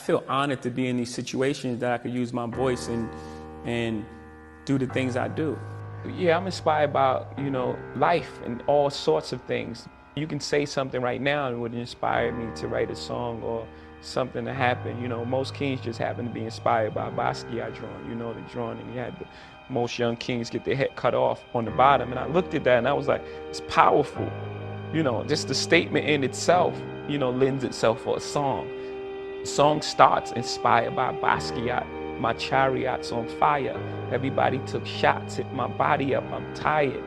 I feel honored to be in these situations that I could use my voice and do the things I do. Yeah, I'm inspired by, life and all sorts of things. You can say something right now and it would inspire me to write a song or something to happen. Most kings just happen to be inspired by Basquiat drawing, the drawing, and you had the most young kings get their head cut off on the bottom. And I looked at that and I was like, it's powerful. Just the statement in itself, lends itself for a song. The song starts inspired by Basquiat. My chariot's on fire. Everybody took shots, hit my body up, I'm tired.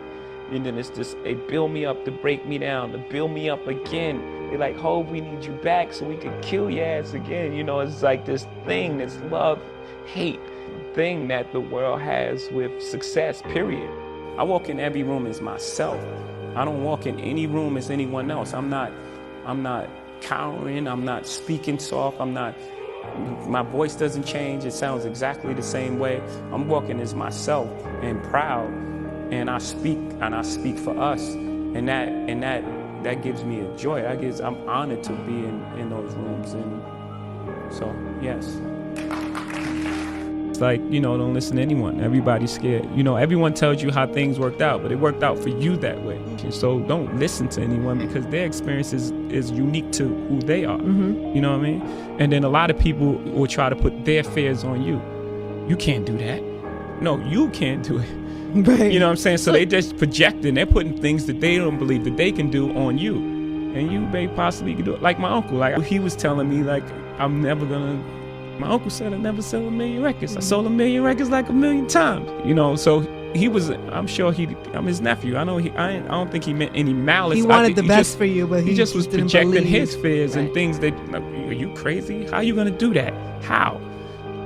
And then it's just, they build me up to break me down, to build me up again. They're like, Hov, we need you back so we can kill your ass again. It's like this thing, this love, hate thing that the world has with success, period. I walk in every room as myself. I don't walk in any room as anyone else. I'm not cowering, I'm not speaking soft, my voice doesn't change, it sounds exactly the same way. I'm walking as myself and proud, and I speak for us, and that gives me a joy. I'm honored to be in those rooms, and so yes. It's like, don't listen to anyone. Everybody's scared. Everyone tells you how things worked out, but it worked out for you that way. So don't listen to anyone because their experience is unique to who they are. Mm-hmm. You know what I mean? And then a lot of people will try to put their fears on you. You can't do that. No, you can't do it. Right. You know what I'm saying? So they just projecting, they're putting things that they don't believe that they can do on you. And you may possibly do it. Like my uncle, he was telling me, my uncle said I never sell 1 million records. I sold 1 million records like 1 million times. So he was, I'm sure I'm his nephew. I don't think he meant any malice. He wanted the best for you, but he just was projecting his fears and things that, are you crazy? How are you gonna do that? How?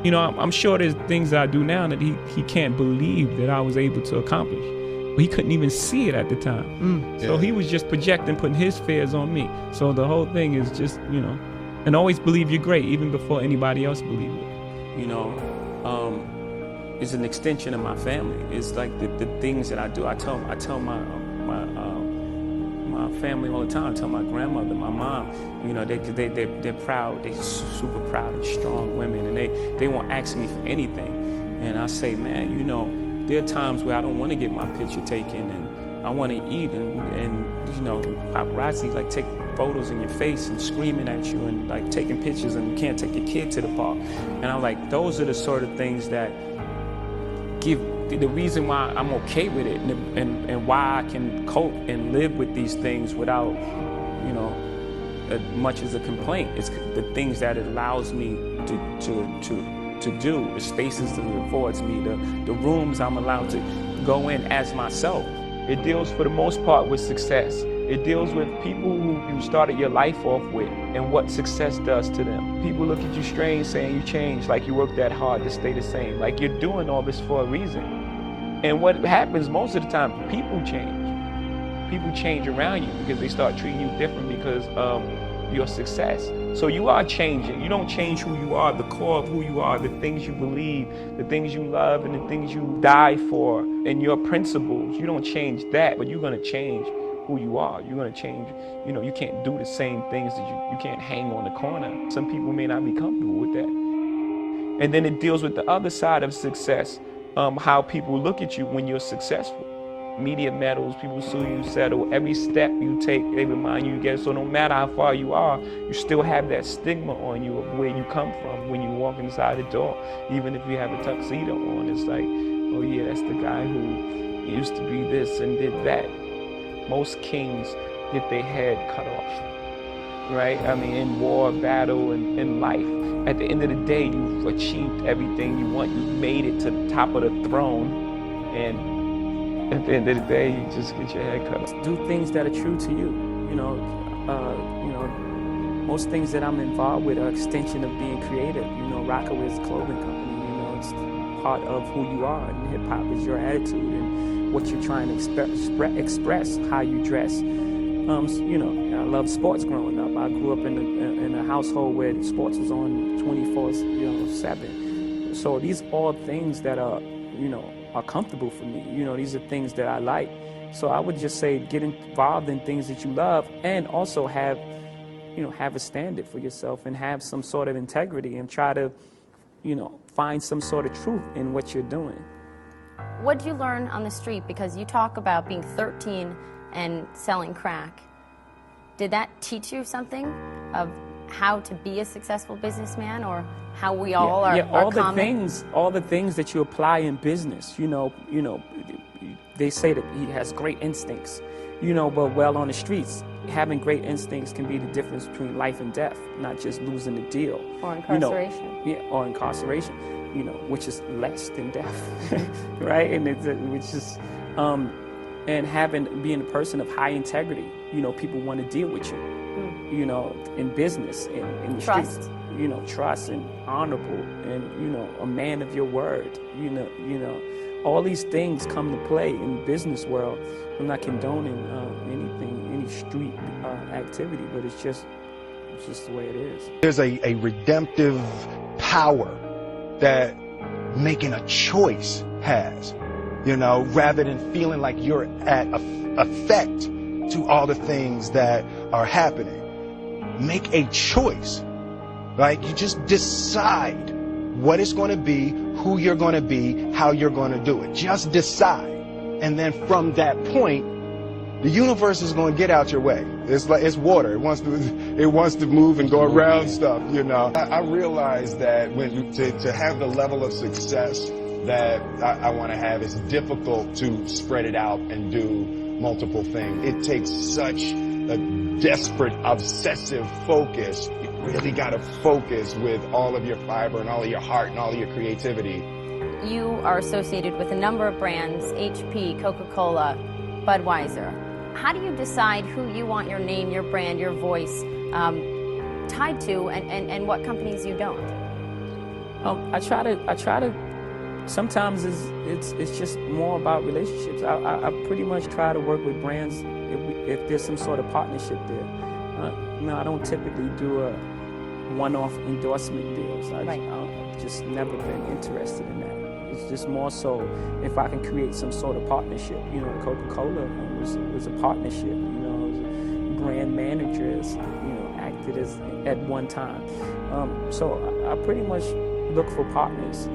I'm sure there's things that I do now that he can't believe that I was able to accomplish. But he couldn't even see it at the time. So he was just projecting, putting his fears on me. So the whole thing is just, and always believe you're great, even before anybody else believes it. It's an extension of my family. It's like the things that I do. I tell my family all the time. I tell my grandmother, my mom, they're proud. They're super proud and strong women, and they won't ask me for anything. And I say, man, there are times where I don't want to get my picture taken, and I want to eat, and paparazzi take photos in your face and screaming at you and taking pictures, and you can't take your kid to the park. And I'm like, those are the sort of things that give the reason why I'm okay with it, and why I can cope and live with these things without, much as a complaint. It's the things that it allows me to do, the spaces that it affords me, the rooms I'm allowed to go in as myself. It deals for the most part with success. It deals with people who you started your life off with and what success does to them. People look at you strange saying you changed, like you worked that hard to stay the same, like you're doing all this for a reason. And what happens most of the time, people change. People change around you because they start treating you different because of your success. So you are changing. You don't change who you are, the core of who you are, the things you believe, the things you love, and the things you die for, and your principles. You don't change that, but you're gonna change who you are. You're gonna change, you can't do the same things that you can't hang on the corner. Some people may not be comfortable with that. And then it deals with the other side of success, how people look at you when you're successful. Media medals, people sue you, settle. Every step you take, they remind you again. So no matter how far you are, you still have that stigma on you of where you come from when you walk inside the door. Even if you have a tuxedo on, it's like, oh yeah, that's the guy who used to be this and did that. Most kings get their head cut off, right? In war, battle, and in life. At the end of the day, you've achieved everything you want. You've made it to the top of the throne, and at the end of the day, you just get your head cut off. Do things that are true to you. Most things that I'm involved with are an extension of being creative. Rockaway's clothing company. It's part of who you are, and hip hop is your attitude and what you're trying to express, how you dress. I love sports growing up. I grew up in a household where sports was on 24/7. So these are all things that are comfortable for me. These are things that I like. So I would just say get involved in things that you love, and also have have a standard for yourself and have some sort of integrity and try to, find some sort of truth in what you're doing. What did you learn on the street? Because you talk about being 13 and selling crack. Did that teach you something of how to be a successful businessman, or how we all are all common? all the things that you apply in business. They say that he has great instincts, but well, on the streets, having great instincts can be the difference between life and death, not just losing the deal. Or incarceration. Or incarceration, which is less than death, right? And and being a person of high integrity, people want to deal with you, in business, in the Trust. streets, trust and honorable, and, a man of your word, all these things come to play in the business world. I'm not condoning any street activity, but it's just the way it is. There's a redemptive power that making a choice has, rather than feeling like you're at effect to all the things that are happening. Make a choice. Like, you just decide what it's going to be, who you're going to be, how you're going to do it. Just decide. And then from that point, the universe is going to get out your way. It's water. It wants to move and go around stuff, I realize that to have the level of success that I want to have, it's difficult to spread it out and do multiple things. It takes such a desperate, obsessive focus. You really got to focus with all of your fiber and all of your heart and all of your creativity. You are associated with a number of brands, HP, Coca-Cola, Budweiser. How do you decide who you want your name, your brand, your voice tied to, and what companies you don't? I try to. Sometimes it's just more about relationships. I pretty much try to work with brands if there's some sort of partnership there. I don't typically do a one-off endorsement deals. I've just never been interested in that. It's just more so if I can create some sort of partnership. Coca-Cola was a partnership. Brand managers, acted as at one time. So I pretty much look for partners,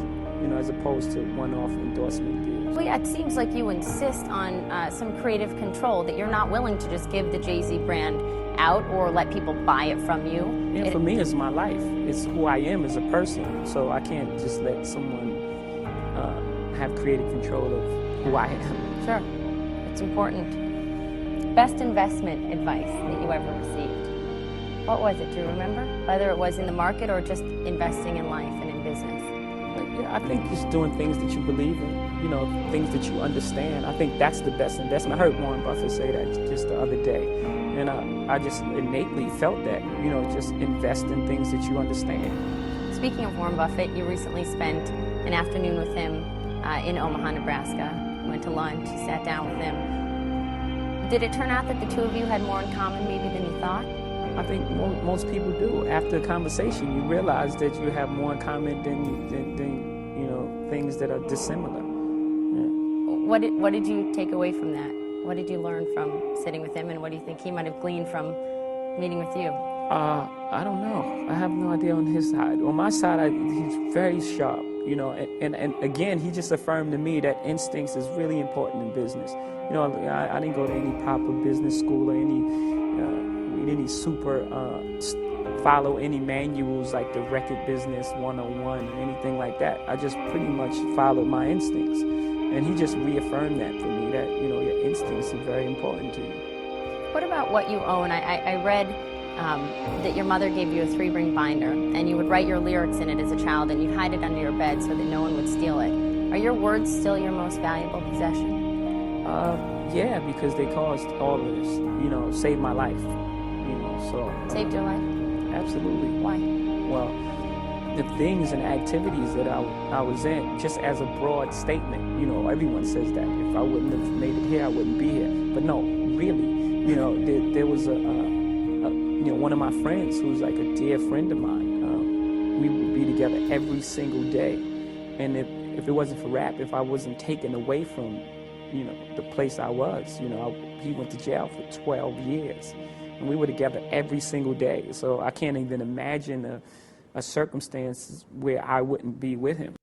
as opposed to one-off endorsement deals. Well, yeah, it seems like you insist on some creative control, that you're not willing to just give the Jay-Z brand out or let people buy it from you. Yeah, for me, it's my life. It's who I am as a person. So I can't just let someone have creative control of who I am. Sure, it's important. Best investment advice that you ever received? What was it? Do you remember? Whether it was in the market or just investing in life and in business? Yeah, I think just doing things that you believe in, things that you understand. I think that's the best investment. I heard Warren Buffett say that just the other day. And I just innately felt that, just invest in things that you understand. Speaking of Warren Buffett, you recently spent an afternoon with him in Omaha, Nebraska. You went to lunch, you sat down with him. Did it turn out that the two of you had more in common maybe than you thought? I think most people do. After a conversation, you realize that you have more in common than things that are dissimilar. Yeah. What did you take away from that? What did you learn from sitting with him, and what do you think he might have gleaned from meeting with you? I don't know. I have no idea on his side. On my side, he's very sharp, and again, he just affirmed to me that instincts is really important in business. I didn't go to any proper business school or any super follow any manuals like the Record Business 101 or anything like that. I just pretty much followed my instincts. And he just reaffirmed that for me, that, your instincts are very important to you. What about what you own? I read that your mother gave you a 3-ring binder, and you would write your lyrics in it as a child, and you'd hide it under your bed so that no one would steal it. Are your words still your most valuable possession? Yeah, because they caused all of this, saved my life, so. Saved your life? Absolutely. Why? Well, the things and activities that I was in, just as a broad statement, everyone says that. If I wouldn't have made it here, I wouldn't be here. But no, really, there was one of my friends who's like a dear friend of mine. We would be together every single day. And if it wasn't for rap, if I wasn't taken away from, the place I was, he went to jail for 12 years. And we were together every single day. So I can't even imagine a circumstance where I wouldn't be with him.